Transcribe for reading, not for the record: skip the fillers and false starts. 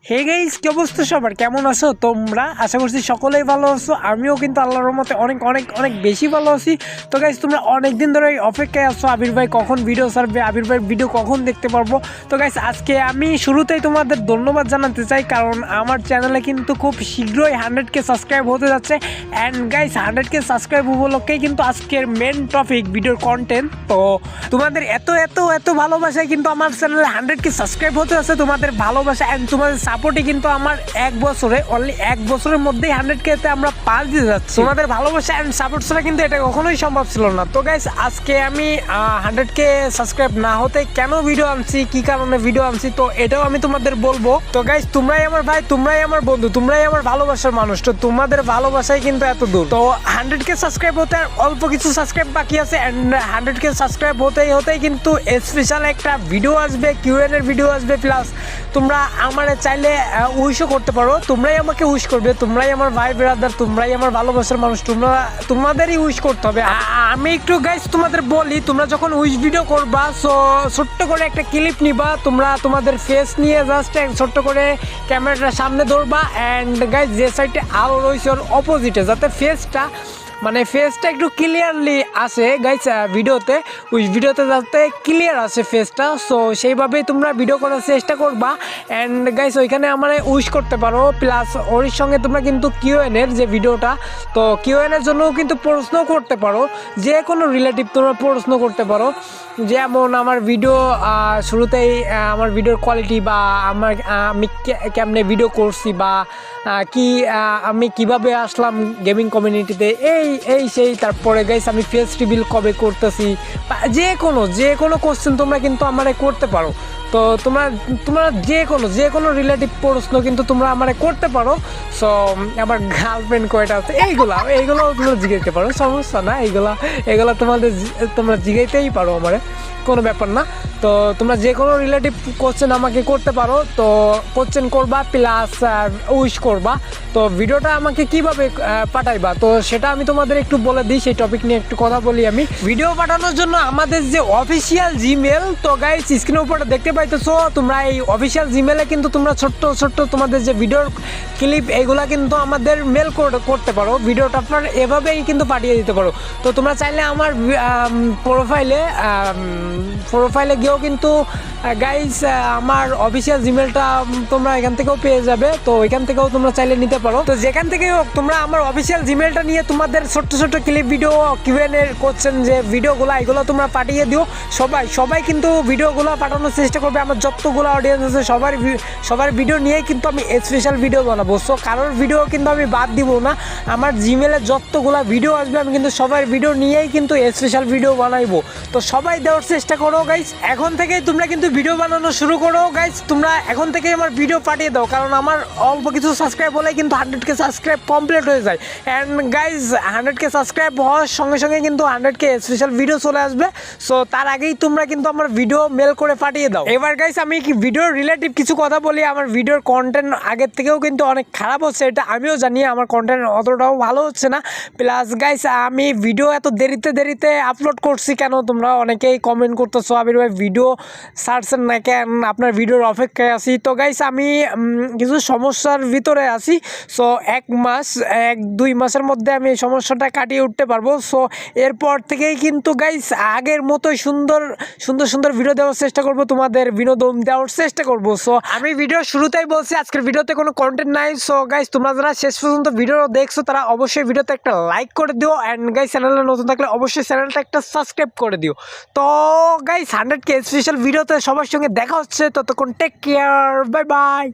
Hey guys, কি অবস্থা সবার? কেমন আছো তোমরা? আশা করছি সকলেই ভালো আছো। আমিও কিন্তু আল্লাহর রহমতে অনেক অনেক অনেক বেশি ভালো আছি। তো গাইস, তোমরা অনেক দিন ধরে অপেক্ষায় আছো আবির ভাই কখন ভিডিও ছাড়বে, আবির ভাই ভিডিও কখন দেখতে পারবো। তো গাইস, আজকে আমি শুরুতেই তোমাদের ধন্যবাদ জানাতে চাই, কারণ আমার চ্যানেলে কিন্তু খুব শীঘ্রই 100K সাবস্ক্রাইব হতে যাচ্ছে। অ্যান্ড গাইস, 100K সাবস্ক্রাইব উপলক্ষেই কিন্তু আজকের মেন টপিক ভিডিওর কন্টেন্ট। তো তোমাদের এত এত এত ভালোবাসায় কিন্তু আমার চ্যানেলে 100K সাবস্ক্রাইব হতে যাচ্ছে। তোমাদের ভালোবাসা অ্যান্ড তোমাদের সাপোর্টই কিন্তু আমার অনলি এক বছরের মধ্যেই 100K-তে আমরা পার দিয়ে যাচ্ছি। তোমাদের ভালোবাসা অ্যান্ড সাপোর্ট ছাড়া কিন্তু এটা কখনোই সম্ভব ছিল না। তো গাইস, আজকে আমি 100K সাবস্ক্রাইব না হতে কেন ভিডিও আনছি, কি কারণে ভিডিও আনছি, তো এটাও আমি তোমাদের বলবো। তো গাইস, তোমরাই আমার ভাই, তোমরাই আমার বন্ধু, তোমরাই আমার ভালোবাসার মানুষ। তো তোমাদের ভালোবাসাই কিন্তু এত দূর। তো 100K সাবস্ক্রাইব হতে আর অল্প কিছু সাবস্ক্রাইব বাকি আছে। অ্যান্ড 100K সাবস্ক্রাইব হতেই কিন্তু স্পেশাল একটা ভিডিও আসবে, কিউএন এর ভিডিও আসবে। প্লাস তোমরা আমার চাইলে উইশও করতে পারো। তোমরাই আমাকে উইশ করবে, তোমরাই আমার ভাই ব্রাদার, তোমরাই আমার ভালোবাসার মানুষ, তোমাদেরই উইশ করতে হবে। আমি একটু গাইস তোমাদের বলি, তোমরা যখন উইশ ভিডিও করবা, সো ছোট্ট করে একটা ক্লিপ নিবা, তোমরা তোমাদের ফেস নিয়ে জাস্ট ছোট্ট করে ক্যামেরাটার সামনে ধরবা। অ্যান্ড গাইস, যে সাইডে আলো রয়েছে ওর অপোজিটে যাতে ফেসটা একটু ক্লিয়ারলি আসে গাইস, ভিডিওতে যাতে ক্লিয়ার আসে ফেসটা। সো সেইভাবেই তোমরা ভিডিও করার চেষ্টা করবা। অ্যান্ড গাইস, ওইখানে আমার উইশ করতে পারো। প্লাস ওর সঙ্গে তোমরা কিন্তু কিউএন এর যে ভিডিওটা, তো কিউএন এর জন্যও কিন্তু প্রশ্ন করতে পারো, যে কোনো রিলেটিভ তোমরা প্রশ্ন করতে পারো। যেমন আমার ভিডিও শুরুতেই আমার ভিডিওর কোয়ালিটি, বা আমি কেমনে ভিডিও করছি, বা আমি কিভাবে আসলাম গেমিং কমিউনিটিতে, এই সেই। তারপরে গাইস, আমি ফেস রিভিল কবে করতেছি, যে কোনো কোশ্চেন তোমরা কিন্তু আমারে করতে পারো। তো তোমরা যে কোনো রিলেটিভ প্রশ্ন কিন্তু তোমরা আমারে করতে পারো। সো আমার গার্লফ্রেন্ড কয়টা আছে, এইগুলো তোমরা জিজ্ঞাসতে পারো, সমস্যা না। এইগুলা তোমরা জিজ্ঞাইতেই পারো আমারে, কোনো ব্যাপার না। তো তোমরা যে কোনো রিলেটিভ কোশ্চেন আমাকে করতে পারো। তো কোশ্চেন করবা, প্লাস উইশ করবা। তো ভিডিওটা আমাকে কিভাবে পাঠাইবা, তো সেটা আমি তোমাদের একটু বলে দিই। সেই টপিক নিয়ে একটু কথা বলি আমি। ভিডিও পাঠানোর জন্য আমাদের যে অফিসিয়াল জিমেল, তো গাইস স্ক্রিনের উপরে দেখতে পাইতেছো, তোমরা এই অফিসিয়াল জিমেলে কিন্তু তোমরা ছোট্ট তোমাদের যে ভিডিওর ক্লিপ, এইগুলা কিন্তু আমাদের মেল করতে পারো। ভিডিওটা আপনার এভাবেই কিন্তু পাঠিয়ে দিতে পারো। তো তোমরা চাইলে আমার প্রোফাইলে গিয়েও কিন্তু গাইস আমার অফিসিয়াল জিমেলটা তোমরা এখান থেকেও পেয়ে যাবে। তো এখান থেকেও তোমরা চাইলে নিতে পারো। তো যেখান থেকেই হোক, তোমরা আমার অফিসিয়াল জিমেলটা নিয়ে তোমাদের ছোট্ট ক্লিপ ভিডিও, কিউএন এর কোশ্চেন যে ভিডিওগুলো, এগুলো তোমরা পাঠিয়ে দিও। সবাই কিন্তু ভিডিওগুলো পাঠানোর চেষ্টা করবে। আমার যতগুলো অডিয়েন্স আছে সবার ভিডিও নিয়েই কিন্তু আমি স্পেশাল ভিডিও বানাবো। সো কারোর ভিডিও কিন্তু আমি বাদ দিব না। আমার জিমেলে যতগুলো ভিডিও আসবে, আমি কিন্তু সবার ভিডিও নিয়েই কিন্তু স্পেশাল ভিডিও বানাইবো। তো সবাই দেওয়ার চেষ্টা করো গাইস। এখন থেকেই তোমরা কিন্তু ভিডিও বানানো শুরু করো গাইস। তোমরা এখন থেকেই আমার ভিডিও পাঠিয়ে দাও, কারণ আমার অল্প কিছু সাবস্ক্রাইব হলে কিন্তু 100K সাবস্ক্রাইব কমপ্লিট হয়ে যায়। অ্যান্ড গাইস, 100K সাবস্ক্রাইব হওয়ার সঙ্গে সঙ্গে কিন্তু 100K স্পেশাল ভিডিও চলে আসবে। সো তার আগেই তোমরা কিন্তু আমার ভিডিও মেল করে পাঠিয়ে দাও। এবার গাইস, আমি ভিডিওর রিলেটিভ কিছু কথা বলি। আমার ভিডিওর কন্টেন্ট আগের থেকেও কিন্তু অনেক খারাপ হচ্ছে, এটা আমিও জানি। আমার কন্টেন্ট অতটাও ভালো হচ্ছে না। প্লাস গাইস, আমি ভিডিও এত দেরিতে আপলোড করছি কেন, তোমরা অনেকেই কমেন্ট করতেছো, আবির ভাই ভিডিও ছাড়ছেন না কেন, আপনার ভিডিওর অপেক্ষায় আছি। তো গাইস, আমি কিছু সমস্যার ভিতরে আছি। সো 1-2 মাসের মধ্যে আমি এই সমস্যাটা কাটিয়ে উঠতে পারবো। সো এরপর থেকেই কিন্তু গাইস আগের মতোই সুন্দর ভিডিও দেওয়ার চেষ্টা করবো, তোমাদের বিনোদন দেওয়ার চেষ্টা করবো। সো আমি ভিডিও শুরুতেই বলছি, আজকের ভিডিওতে কোনো কন্টেন্ট নাই। সো গাইস, তোমরা যারা শেষ পর্যন্ত ভিডিও দেখছো, তারা অবশ্যই ভিডিওতে একটা লাইক করে দিও। অ্যান্ড গাইস, চ্যানেলে নতুন থাকলে অবশ্যই চ্যানেলটা একটা সাবস্ক্রাইব করে দিও। তো গাইস, 100K স্পেশাল ভিডিওতে সবার সঙ্গে দেখা হচ্ছে। ততক্ষণ টেক কেয়ার, বাই বাই।